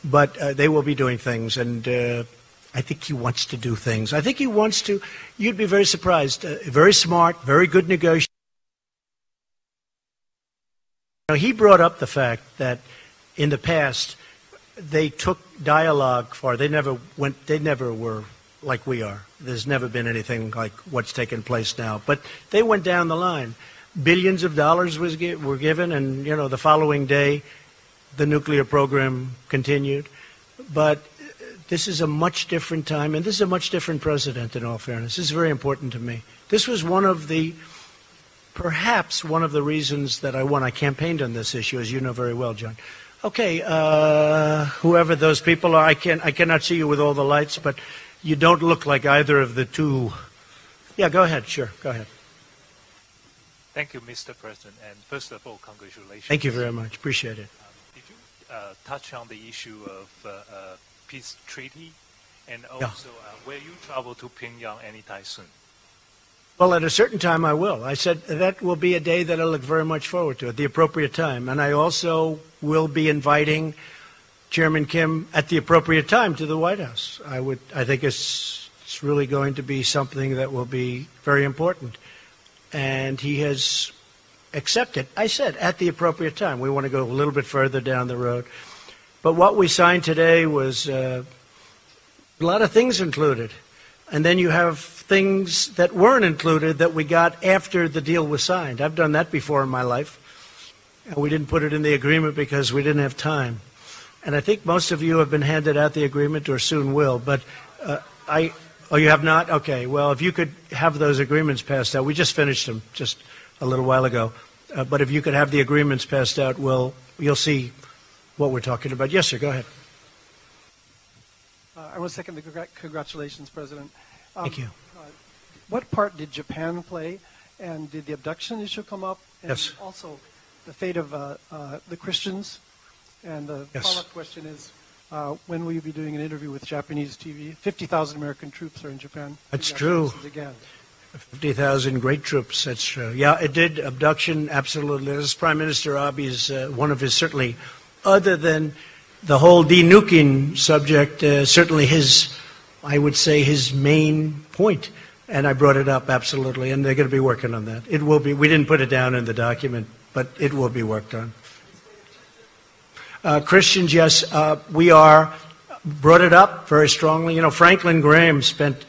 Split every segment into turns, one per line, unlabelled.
but they will be doing things, and I think he wants to do things. I think he wants to. You'd be very surprised. Very smart, very good negotiator. He brought up the fact that in the past they took dialogue far. They never were like we are. There's never been anything like what's taking place now. But they went down the line. Billions of dollars were given, and the following day, the nuclear program continued. But this is a much different time, and this is a much different president, in all fairness. This is very important to me. This was perhaps one of the reasons that I won. I campaigned on this issue, as you know very well, John. Okay, whoever those people are, I cannot see you with all the lights, but you don't look like either of the two. Yeah, go ahead. Sure, go ahead.
Thank you, Mr. President, and first of all, congratulations.
Thank you very much. Appreciate it.
Did you touch on the issue of peace treaty, and also will you travel to Pyongyang anytime soon?
Well, at a certain time I will. I said that will be a day that I look very much forward to at the appropriate time. And I also will be inviting Chairman Kim at the appropriate time to the White House. I think it's really going to be something that will be very important. And he has accepted. I said at the appropriate time. We want to go a little bit further down the road. But what we signed today was a lot of things included. And then you have things that weren't included that we got after the deal was signed. I've done that before in my life. And we didn't put it in the agreement because we didn't have time. And I think most of you have been handed out the agreement or soon will. But oh, you have not? Okay. Well, if you could have those agreements passed out. We just finished them just a little while ago. But if you could have the agreements passed out, you'll see what we're talking about. Yes, sir. Go ahead.
I want to second the congratulations, President.
Thank you.
What part did Japan play, and did the abduction issue come up? And
yes.
Also, the fate of the Christians. And the follow-up question is, when will you be doing an interview with Japanese TV? 50,000 American troops are in Japan.
That's true.
Again.
50,000 great troops, that's true. Yeah, it did. Abduction, absolutely. This Prime Minister Abe's, one of his, certainly, other than the whole denuking subject, certainly I would say his main point. And I brought it up, absolutely, and they're going to be working on that. It will be. We didn't put it down in the document, but it will be worked on. Christians, yes, we brought it up very strongly. Franklin Graham spent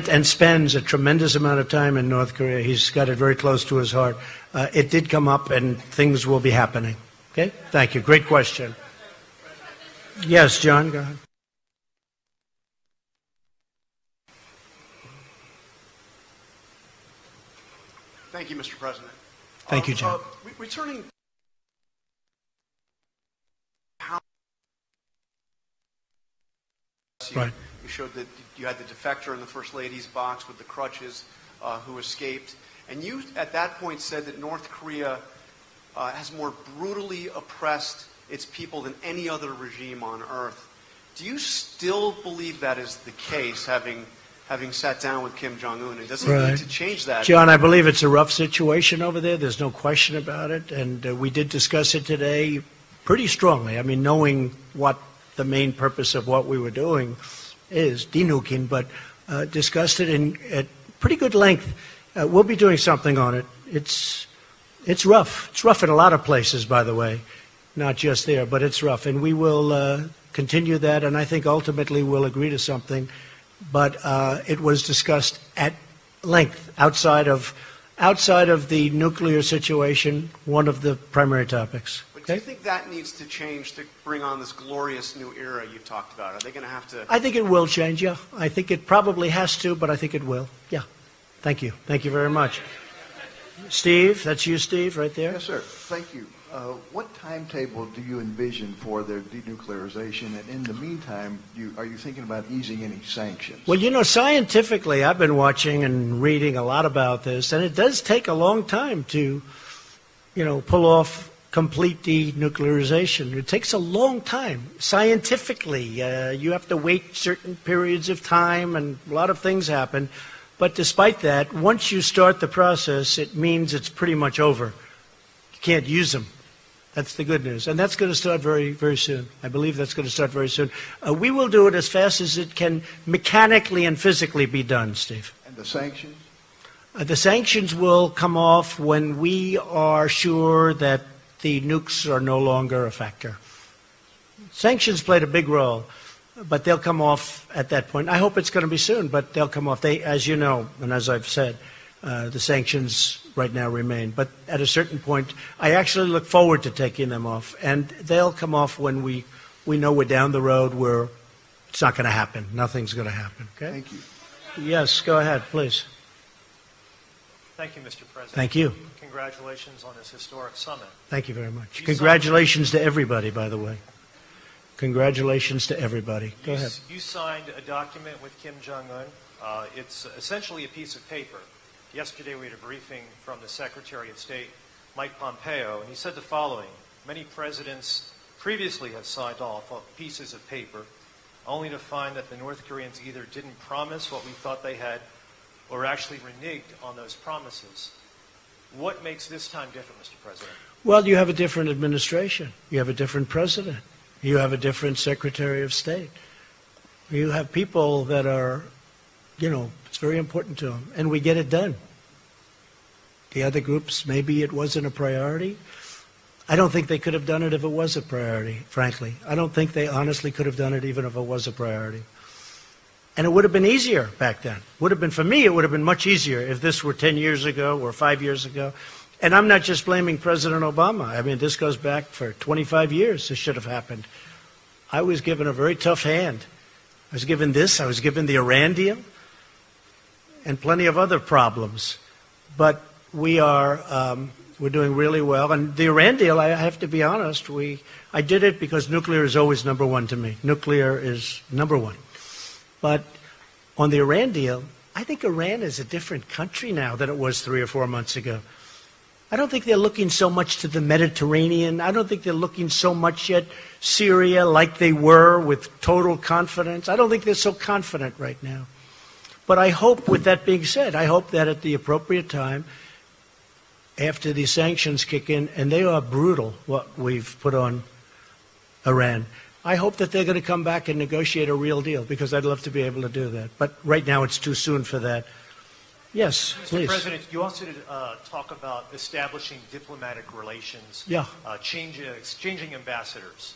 and spends a tremendous amount of time in North Korea. He's got it very close to his heart. It did come up, and things will be happening. Okay? Thank you. Great question. Yes, John, go ahead.
Thank you, Mr. President.
Thank you, John.
Returning
right.
You showed that you had the defector in the First Lady's box with the crutches who escaped. And you, at that point, said that North Korea has more brutally oppressed its people than any other regime on earth. Do you still believe that is the case, having sat down with Kim Jong-un? And does he need to change that?
John, I believe it's a rough situation over there. There's no question about it. And we did discuss it today pretty strongly. I mean, knowing what the main purpose of what we were doing is, denuking, but discussed it at pretty good length. We'll be doing something on it. It's rough. It's rough in a lot of places, by the way, not just there, but it's rough. And we will continue that, and I think ultimately we'll agree to something. But it was discussed at length outside of the nuclear situation, one of the primary topics.
But do you think that needs to change to bring on this glorious new era you talked about? Are they going to have to?
I think it will change, yeah. I think it probably has to, but I think it will. Yeah. Thank you. Thank you very much. Steve, that's you, Steve, right there.
Yes, sir. Thank you. What timetable do you envision for their denuclearization? And in the meantime, are you thinking about easing any sanctions?
Well, scientifically, I've been watching and reading a lot about this, and it does take a long time to, pull off complete denuclearization. It takes a long time. Scientifically, you have to wait certain periods of time, and a lot of things happen. But despite that, once you start the process, it means it's pretty much over. You can't use them. That's the good news. And that's going to start very, very soon. I believe that's going to start very soon. We will do it as fast as it can mechanically and physically be done, Steve.
And the sanctions?
The sanctions will come off when we are sure that the nukes are no longer a factor. Sanctions played a big role, but they'll come off at that point. I hope it's going to be soon, but they'll come off. They, as you know, and as I've said, the sanctions right now remain. But at a certain point, I actually look forward to taking them off, and they'll come off when we know we're down the road where it's not going to happen. Nothing's going to happen. Okay?
Thank you.
Yes, go ahead, please.
Thank you, Mr. President.
Thank you.
Congratulations on this historic summit.
Thank you very much. Congratulations to everybody, by the way. Congratulations to everybody. Go ahead.
You signed a document with Kim Jong-un. It's essentially a piece of paper. Yesterday we had a briefing from the Secretary of State, Mike Pompeo, and he said the following: many presidents previously have signed off on pieces of paper, only to find that the North Koreans either didn't promise what we thought they had or actually reneged on those promises. What makes this time different, Mr. President?
Well, you have a different administration. You have a different president. You have a different Secretary of State. You have people that are, it's very important to them, and we get it done. The other groups, maybe it wasn't a priority. I don't think they could have done it if it was a priority, frankly. I don't think they honestly could have done it even if it was a priority. And it would have been easier back then. For me, it would have been much easier if this were 10 years ago or 5 years ago. And I'm not just blaming President Obama. I mean, this goes back for 25 years. This should have happened. I was given a very tough hand. I was given this. I was given the Iran deal and plenty of other problems. But we're doing really well. And the Iran deal, I have to be honest, I did it because nuclear is always number one to me. Nuclear is number one. But on the Iran deal, I think Iran is a different country now than it was 3 or 4 months ago. I don't think they're looking so much to the Mediterranean. I don't think they're looking so much at Syria like they were with total confidence. I don't think they're so confident right now. But I hope, with that being said, I hope that at the appropriate time, after the sanctions kick in, and they are brutal, what we've put on Iran, I hope that they're going to come back and negotiate a real deal, because I'd love to be able to do that. But right now it's too soon for that. Yes, please.
Mr. President, you also talk about establishing diplomatic relations, exchanging ambassadors.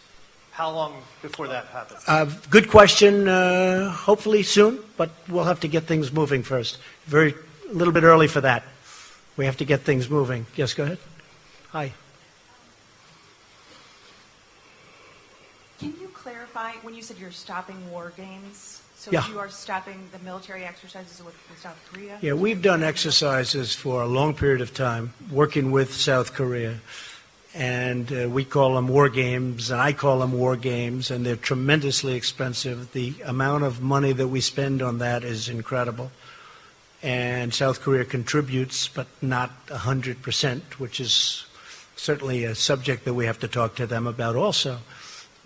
How long before that happens?
Good question. Hopefully soon, but we'll have to get things moving first. A little bit early for that. We have to get things moving. Yes, go ahead. Hi.
Can you clarify when you said you're stopping war games? So
Yeah.
you are stopping the military exercises with South Korea?
Yeah, we've done exercises for a long period of time working with South Korea. And we call them war games, and I call them war games, and they're tremendously expensive. The amount of money that we spend on that is incredible. And South Korea contributes, but not 100%, which is certainly a subject that we have to talk to them about also.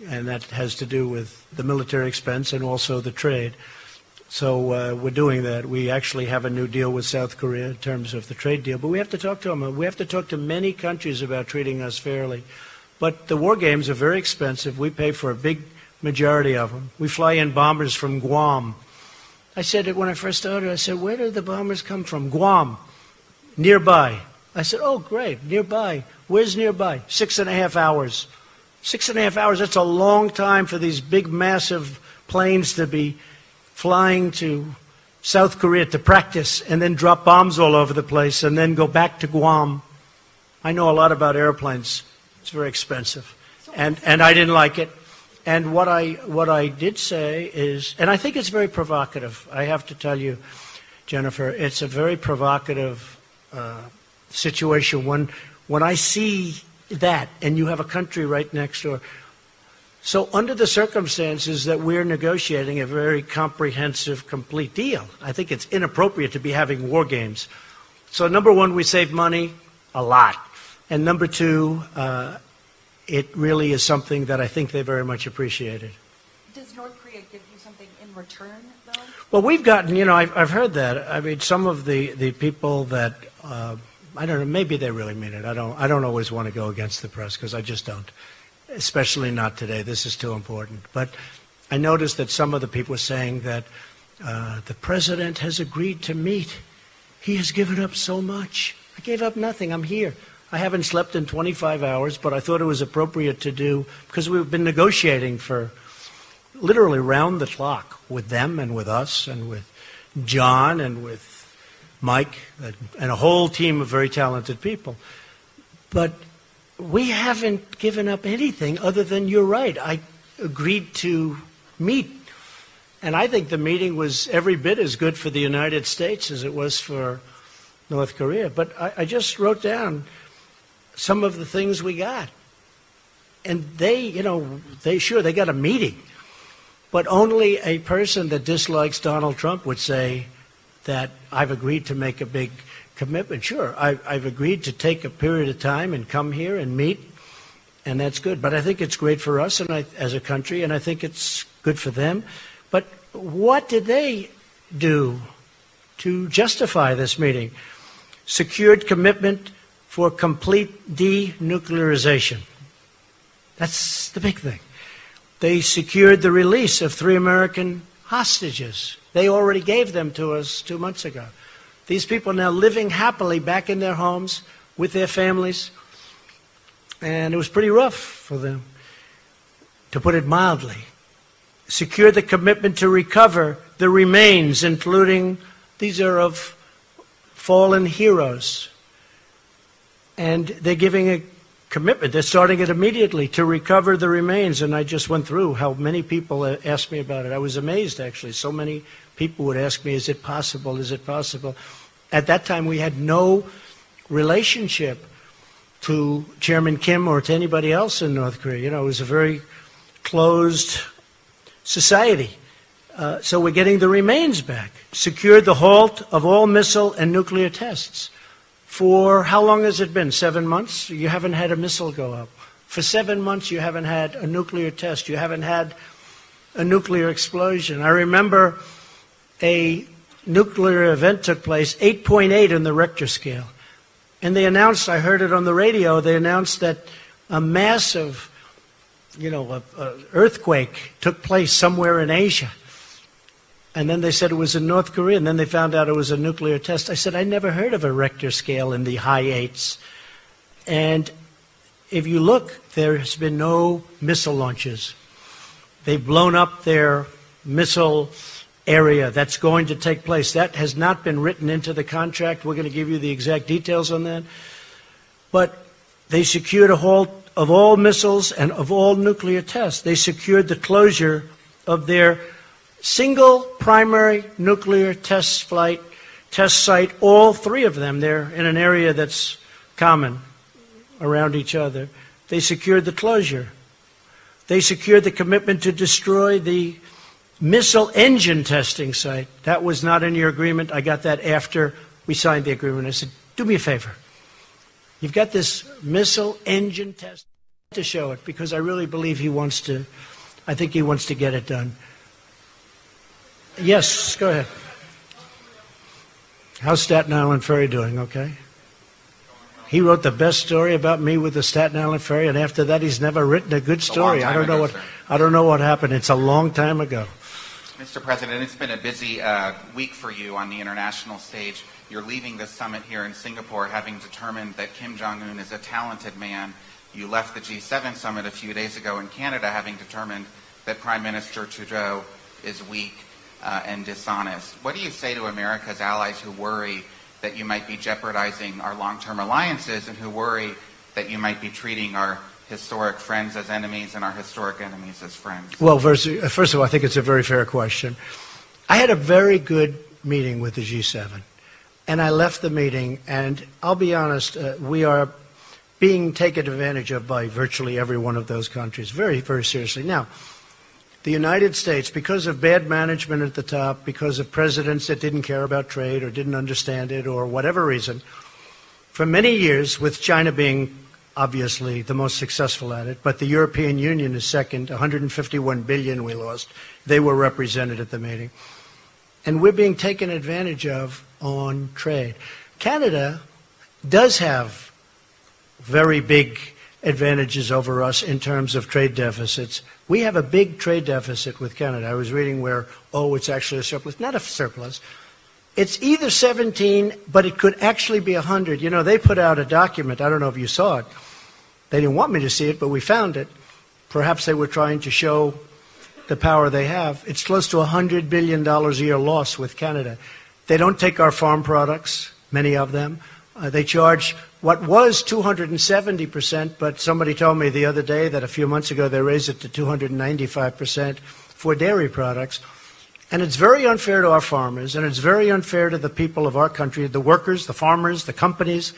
And that has to do with the military expense and also the trade. So we're doing that. We actually have a new deal with South Korea in terms of the trade deal. But we have to talk to them. We have to talk to many countries about treating us fairly. But the war games are very expensive. We pay for a big majority of them. We fly in bombers from Guam. I said it when I first started. I said, where do the bombers come from? Guam, nearby. I said, oh, great, nearby. Where's nearby? 6.5 hours. 6.5 hours, that's a long time for these big, massive planes to be flying to South Korea to practice and then drop bombs all over the place and then go back to Guam. I know a lot about airplanes. It's very expensive. And I didn't like it. And what I did say is, and I think it's very provocative. I have to tell you, Jennifer, it's a very provocative situation when I see that, and you have a country right next door. So under the circumstances that we're negotiating a very comprehensive, complete deal, I think it's inappropriate to be having war games. So number one, we save money a lot. And number two, it really is something that I think they very much appreciated.
Does North Korea give you something in return, though?
Well, we've gotten, I've heard that. I mean, some of the people that I don't know, maybe they really mean it. I don't always want to go against the press because I just don't, especially not today. This is too important. But I noticed that some of the people were saying that the president has agreed to meet. He has given up so much. I gave up nothing. I'm here. I haven't slept in 25 hours, but I thought it was appropriate to do because we've been negotiating for literally round the clock with them and with us and with John and with Mike and a whole team of very talented people. But we haven't given up anything other than, you're right, I agreed to meet. And I think the meeting was every bit as good for the United States as it was for North Korea. But I just wrote down some of the things we got. And they got a meeting. But only a person that dislikes Donald Trump would say that I've agreed to make a big commitment. Sure, I've agreed to take a period of time and come here and meet, and that's good. But I think it's great for us and as a country, and I think it's good for them. But what did they do to justify this meeting? Secured commitment for complete denuclearization. That's the big thing. They secured the release of 3 American hostages. They already gave them to us 2 months ago. These people are now living happily back in their homes with their families. And it was pretty rough for them, to put it mildly. Secure the commitment to recover the remains, including, these are of fallen heroes. And they're giving a commitment. They're starting it immediately to recover the remains. And I just went through how many people asked me about it. I was amazed, actually. So many people would ask me, is it possible? Is it possible? At that time, we had no relationship to Chairman Kim or to anybody else in North Korea. You know, it was a very closed society. So we're getting the remains back. Secured the halt of all missile and nuclear tests. For how long has it been? 7 months? You haven't had a missile go up. For 7 months, you haven't had a nuclear test. You haven't had a nuclear explosion. I remember a nuclear event took place, 8.8 on the Richter scale. And they announced, I heard it on the radio, they announced that a massive, earthquake took place somewhere in Asia. And then they said it was in North Korea, and then they found out it was a nuclear test. I said, I never heard of a Richter scale in the high 8s. And if you look, there has been no missile launches. They've blown up their missile area that's going to take place. That has not been written into the contract. We're going to give you the exact details on that. But they secured a halt of all missiles and of all nuclear tests. They secured the closure of their single primary nuclear test site, all 3 of them. They're in an area that's common around each other. They secured the closure. They secured the commitment to destroy the missile engine testing site. That was not in your agreement. I got that after we signed the agreement. I said, do me a favor. You've got this missile engine test to show it, because I really believe I think he wants to get it done. Yes, go ahead. How's Staten Island Ferry doing? Okay. He wrote the best story about me with the Staten Island Ferry, and after that, he's never written a good story. I don't know what happened. It's a long time ago.
Mr. President, it's been a busy week for you on the international stage. You're leaving this summit here in Singapore having determined that Kim Jong-un is a talented man. You left the G7 summit a few days ago in Canada having determined that Prime Minister Trudeau is weak and dishonest. What do you say to America's allies who worry that you might be jeopardizing our long-term alliances and who worry that you might be treating our historic friends as enemies and our historic enemies as friends? Well,
first of all, I think it's a very fair question. I had a very good meeting with the G7, and I left the meeting, and I'll be honest, we are being taken advantage of by virtually every one of those countries, very, very seriously. Now, the United States, because of bad management at the top, because of presidents that didn't care about trade or didn't understand it or whatever reason, for many years, with China being obviously the most successful at it, but the European Union is second, 151 billion we lost. They were represented at the meeting. And we're being taken advantage of on trade. Canada does have very big advantages over us in terms of trade deficits. We have a big trade deficit with Canada. I was reading where, it's actually a surplus. Not a surplus. It's either 17, but it could actually be 100. You know, they put out a document. I don't know if you saw it. They didn't want me to see it, but we found it. Perhaps they were trying to show the power they have. It's close to $100 billion a year loss with Canada. They don't take our farm products, many of them. They charge what was 270%, but somebody told me the other day that a few months ago they raised it to 295% for dairy products. And it's very unfair to our farmers, and it's very unfair to the people of our country, the workers, the farmers, the companies.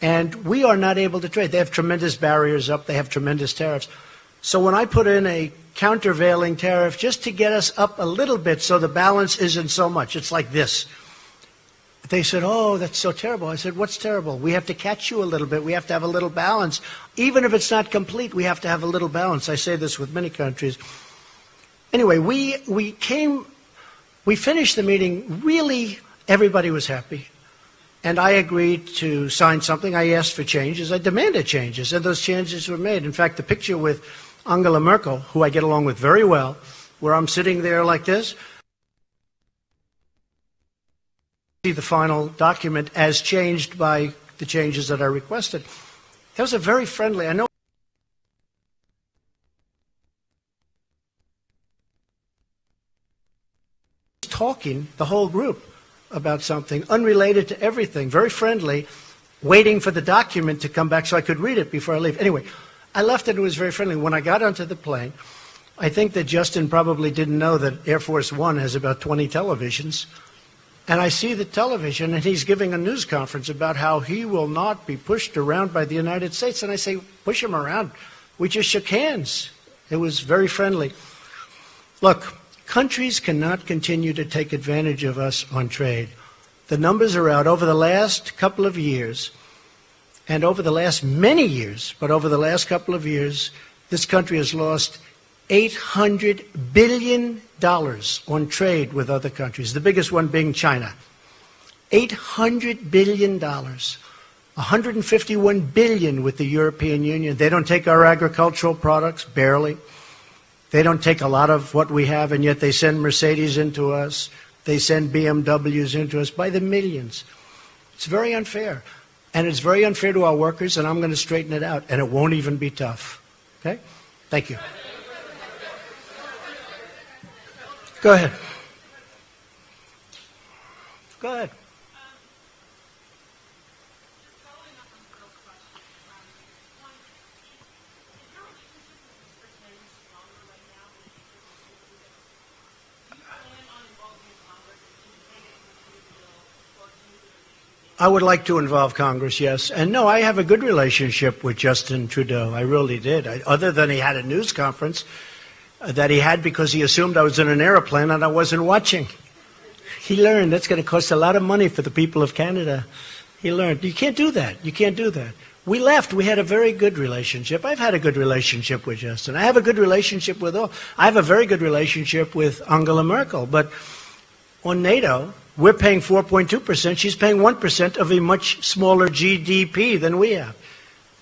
And we are not able to trade. They have tremendous barriers up. They have tremendous tariffs. So when I put in a countervailing tariff just to get us up a little bit so the balance isn't so much, it's like this. They said, oh, that's so terrible. I said, what's terrible? We have to catch you a little bit. We have to have a little balance. Even if it's not complete, we have to have a little balance. I say this with many countries. Anyway, we finished the meeting. Really, everybody was happy. And I agreed to sign something. I asked for changes. I demanded changes, and those changes were made. In fact, the picture with Angela Merkel, who I get along with very well, where I'm sitting there like this, see the final document as changed by the changes that I requested. That was a very friendly, I know. Talking, the whole group, about something unrelated to everything, very friendly, waiting for the document to come back so I could read it before I leave. Anyway, I left and it was very friendly. When I got onto the plane, I think that Justin probably didn't know that Air Force One has about 20 televisions. And I see the television, and he's giving a news conference about how he will not be pushed around by the United States. And I say, push him around. We just shook hands. It was very friendly. Look, countries cannot continue to take advantage of us on trade. The numbers are out. Over the last couple of years, and over the last many years, but over the last couple of years, this country has lost $800 billion on trade with other countries, the biggest one being China. $800 billion. $151 billion with the European Union. They don't take our agricultural products, barely. They don't take a lot of what we have, and yet they send Mercedes into us. They send BMWs into us by the millions. It's very unfair. And it's very unfair to our workers, and I'm going to straighten it out, and it won't even be tough. Okay? Thank you. Go ahead. Go ahead. I would like to involve Congress, yes. And no, I have a good relationship with Justin Trudeau. I really did. Other than he had a news conference that he had because he assumed I was in an airplane and I wasn't watching. He learned that's going to cost a lot of money for the people of Canada. He learned. You can't do that. You can't do that. We left. We had a very good relationship. I've had a good relationship with Justin. I have a good relationship with all. I have a very good relationship with Angela Merkel. But on NATO, we're paying 4.2%. She's paying 1% of a much smaller GDP than we have.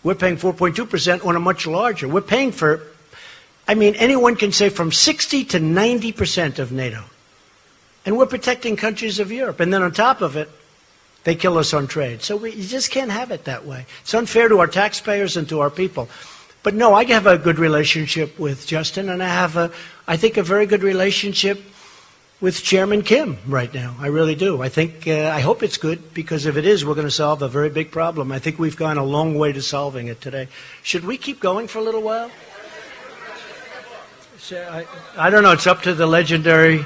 We're paying 4.2% on a much larger. We're paying for, I mean, anyone can say from 60 to 90% of NATO. And we're protecting countries of Europe. And then on top of it, they kill us on trade. So you just can't have it that way. It's unfair to our taxpayers and to our people. But no, I have a good relationship with Justin, and I have, I think, a very good relationship with Chairman Kim right now. I really do. I think, I hope it's good, because if it is, we're going to solve a very big problem. I think we've gone a long way to solving it today. Should we keep going for a little while? I don't know. It's up to the legendary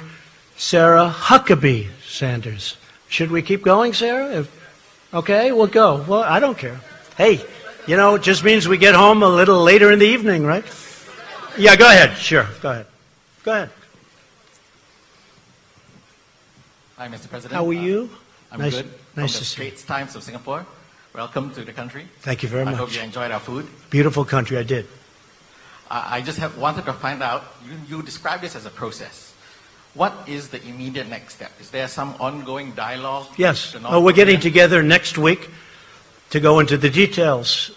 Sarah Huckabee Sanders. Should we keep going, Sarah? Okay, we'll go. Well, I don't care. Hey, you know, it just means we get home a little later in the evening, right? Yeah, go ahead. Sure, go ahead. Go ahead.
Hi, Mr. President.
How are you?
I'm
nice,
good.
Nice
From the
to see you.
Straits Times of Singapore. Welcome to the country.
Thank you very much.
I hope you enjoyed our food.
Beautiful country, I did.
I just wanted to find out, you described this as a process. What is the immediate next step? Is there some ongoing dialogue?
Yes. Oh, we're getting together next week. to go into the details.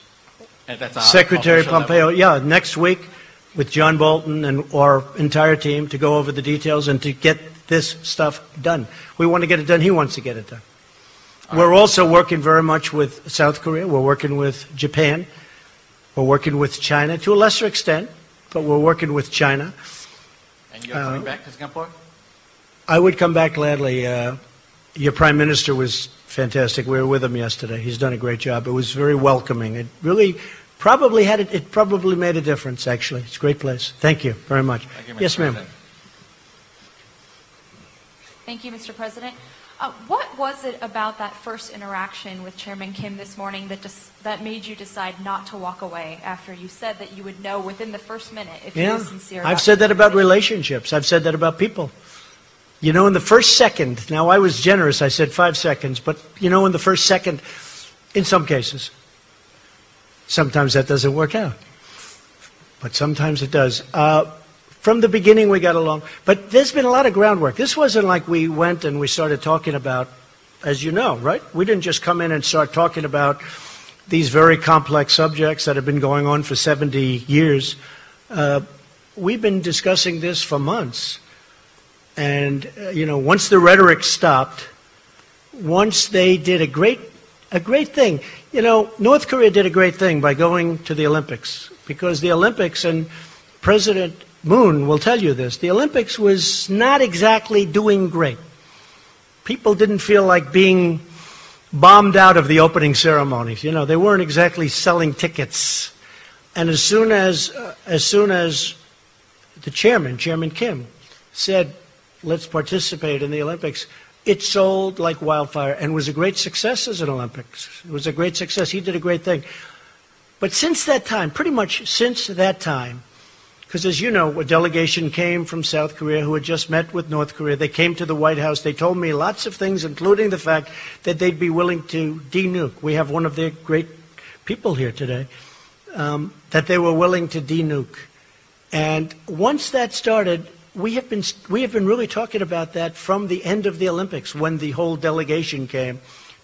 And that's
Secretary Pompeo, next week with John Bolton and our entire team to go over the details and to get this stuff done. We want to get it done. He wants to get it done. We're also working very much with South Korea. We're working with Japan. We're working with China to a lesser extent, but we're working with China.
And you're coming back to Singapore?
I would come back gladly. Your Prime Minister was fantastic. We were with him yesterday. He's done a great job. It was very welcoming. It really probably made a difference, actually. It's a great place. Thank you very much.
Thank you, Mr.
Yes, ma'am.
President.
Thank you, Mr. President. What was it about that first interaction with Chairman Kim this morning that made you decide not to walk away after you said that you would know within the first minute if he was sincere?
I've said that about relationships. I've said that about people. You know, in the first second, now I was generous, I said 5 seconds, but you know, in the first second, in some cases, sometimes that doesn't work out. But sometimes it does. From the beginning, we got along. But there's been a lot of groundwork. This wasn't like we went and we started talking about, as you know, right? We didn't just come in and start talking about these very complex subjects that have been going on for 70 years. We've been discussing this for months. And, you know, once the rhetoric stopped, once they did a great thing. You know, North Korea did a great thing by going to the Olympics. Because the Olympics, and President Moon will tell you this, the Olympics was not exactly doing great. People didn't feel like being bombed out of the opening ceremonies. You know, they weren't exactly selling tickets. And as soon as the Chairman Kim, said, let's participate in the Olympics, it sold like wildfire and was a great success as an Olympics. It was a great success. He did a great thing. But since that time, pretty much since that time, because as you know, a delegation came from South Korea who had just met with North Korea. They came to the White House. They told me lots of things, including the fact that they'd be willing to de-nuke. We have one of their great people here today, that they were willing to de-nuke. And once that started, we have been really talking about that from the end of the Olympics, when the whole delegation came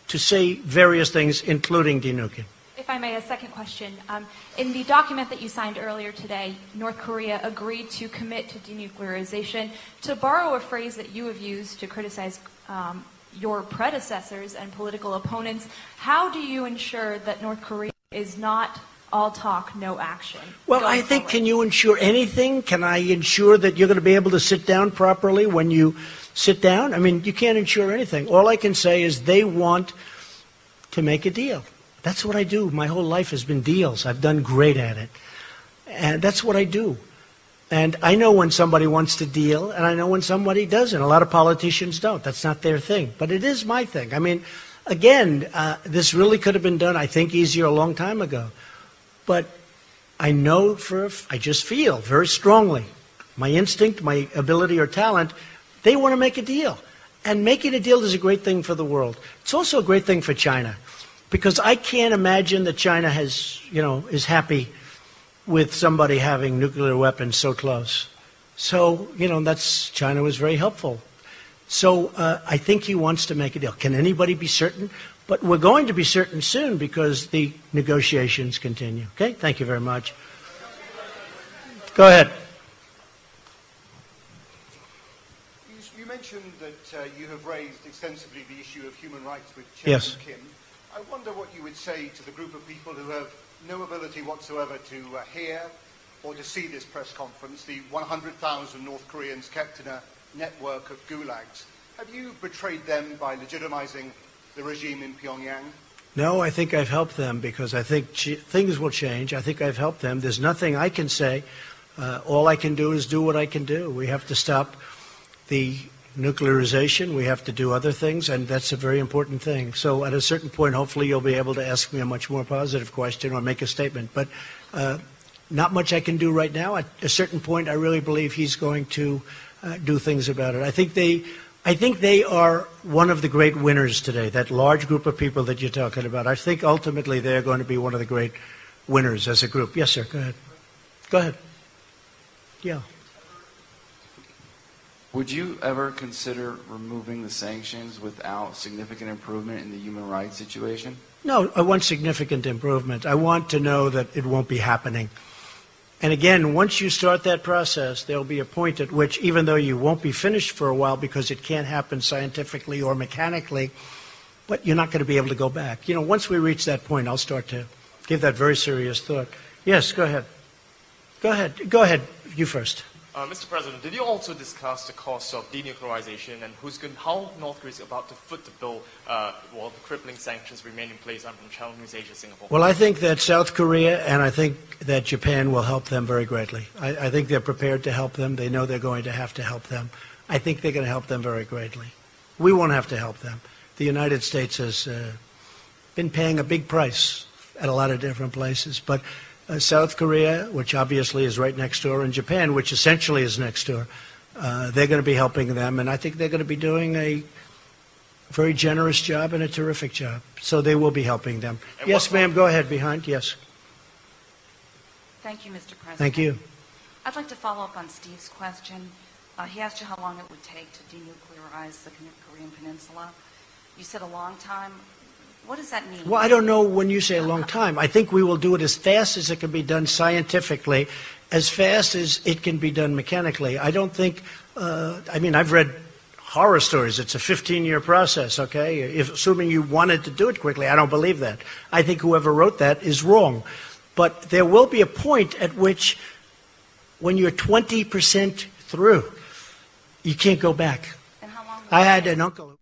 to say various things, including de-nuking.
If I may, a second question. In the document that you signed earlier today, North Korea agreed to commit to denuclearization. To borrow a phrase that you have used to criticize your predecessors and political opponents, how do you ensure that North Korea is not all talk, no action?
Well, I think, can you ensure anything? Can I ensure that you're going to be able to sit down properly when you sit down? I mean, you can't ensure anything. All I can say is they want to make a deal. That's what I do. My whole life has been deals. I've done great at it. And that's what I do. And I know when somebody wants to deal, and I know when somebody doesn't. A lot of politicians don't. That's not their thing. But it is my thing. I mean, again, this really could have been done, I think, easier a long time ago. But I know I just feel very strongly, my instinct, my ability or talent, they want to make a deal. And making a deal is a great thing for the world. It's also a great thing for China. Because I can't imagine that China is happy with somebody having nuclear weapons so close. So, China was very helpful. So I think he wants to make a deal. Can anybody be certain? But we're going to be certain soon because the negotiations continue. Okay? Thank you very much. Go ahead.
You mentioned that you have raised extensively the issue of human rights with Chairman Kim. I wonder what you would say to the group of people who have no ability whatsoever to hear or to see this press conference, the 100,000 North Koreans kept in a network of gulags. Have you betrayed them by legitimizing the regime in Pyongyang?
No, I think I've helped them because I think things will change. I think I've helped them. There's nothing I can say. All I can do is do what I can do. We have to stop the nuclearization. We have to do other things, and that's a very important thing. So at a certain point, hopefully you'll be able to ask me a much more positive question or make a statement. But not much I can do right now. At a certain point, I really believe he's going to do things about it. I think they are one of the great winners today, that large group of people that you're talking about. I think ultimately they're going to be one of the great winners as a group. Yes, sir. Go ahead. Go ahead. Yeah.
Would you ever consider removing the sanctions without significant improvement in the human rights situation?
No, I want significant improvement. I want to know that it won't be happening. And again, once you start that process, there'll be a point at which, even though you won't be finished for a while because it can't happen scientifically or mechanically, but you're not going to be able to go back. You know, once we reach that point, I'll start to give that very serious thought. Yes, go ahead. Go ahead. Go ahead. You first.
Mr. President, did you also discuss the cost of denuclearization and how North Korea is about to foot the bill while the crippling sanctions remain in place? I'm from Channel News Asia, Singapore.
Well, I think that South Korea and I think that Japan will help them very greatly. I think they're prepared to help them. They know they're going to have to help them. I think they're going to help them very greatly. We won't have to help them. The United States has been paying a big price at a lot of different places, but South Korea, which obviously is right next door, and Japan, which essentially is next door, they're going to be helping them, and I think they're going to be doing a very generous job and a terrific job. So they will be helping them. And yes, ma'am, go ahead, behind, yes.
Thank you, Mr. President.
Thank you.
I'd like to follow up on Steve's question. He asked you how long it would take to denuclearize the Korean Peninsula. You said a long time. What does that mean?
Well, I don't know when you say a long time. I think we will do it as fast as it can be done scientifically, as fast as it can be done mechanically. I don't think, I mean, I've read horror stories. It's a 15-year process, okay? Assuming you wanted to do it quickly, I don't believe that. I think whoever wrote that is wrong. But there will be a point at which, when you're 20% through, you can't go back.
And how long
I had an uncle